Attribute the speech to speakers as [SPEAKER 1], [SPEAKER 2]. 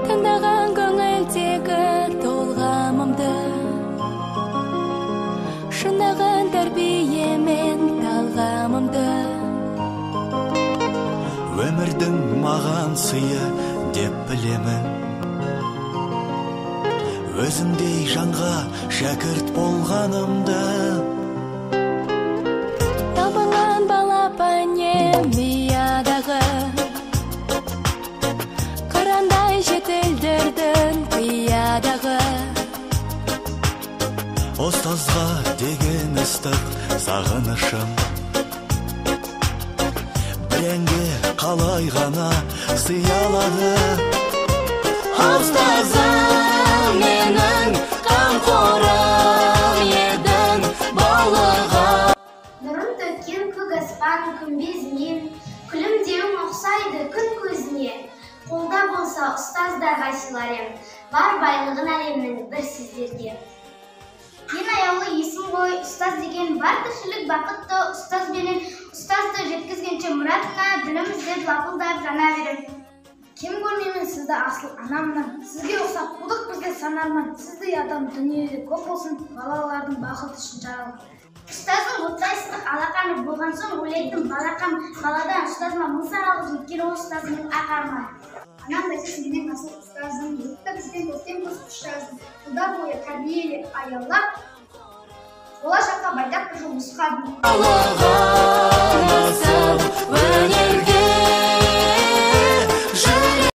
[SPEAKER 1] Таңдаған көңілдегі толғамымды шынаған тәрбиемен талғамымды
[SPEAKER 2] өмірдің маған сыйы деп білемін. Өзіңдей жанға шәкірт болғанымды.
[SPEAKER 1] Табылған балапанем миядағы қырандай жетілдірдің қиядағы.
[SPEAKER 2] Ұстазға деген ыстық сағынышым біренге қалай ғана сыялады. Ұстазым менің қамқорым едің балыға.
[SPEAKER 3] Нұрын төккен көк аспан күмбезінен, күлімдеуің ұқсайды күн көзіне. Қолда болса ұстаздарға сыйларым, бар байлығын әлемнің бір сіздерге. Ең аяулы есім ғой, ұстаз деген бар тіршілік бақытты. Ұстаз менен ұстазды жеткізгенше мұратына, білім іздеп лапылдап жана берем. Кем көрмеймін сізді асыл анамнан, сізге ұқсап қудық бізде санарман. Сіздей адам дүниеде көп болсын, балалардың бақыты үшін жаралып. Ұстаздың отайсыздық алақаны болған соң ойлайтын балақам, баладан ұстазыма мың саралып өткен ол ұстазымның ақарма. Анам да менен асыл ұстазым, етті бізден көктем көз құштазым. Жылдар бойы тәрбиелеп аялап, болашаққа байтақ бір жол нұсқадым.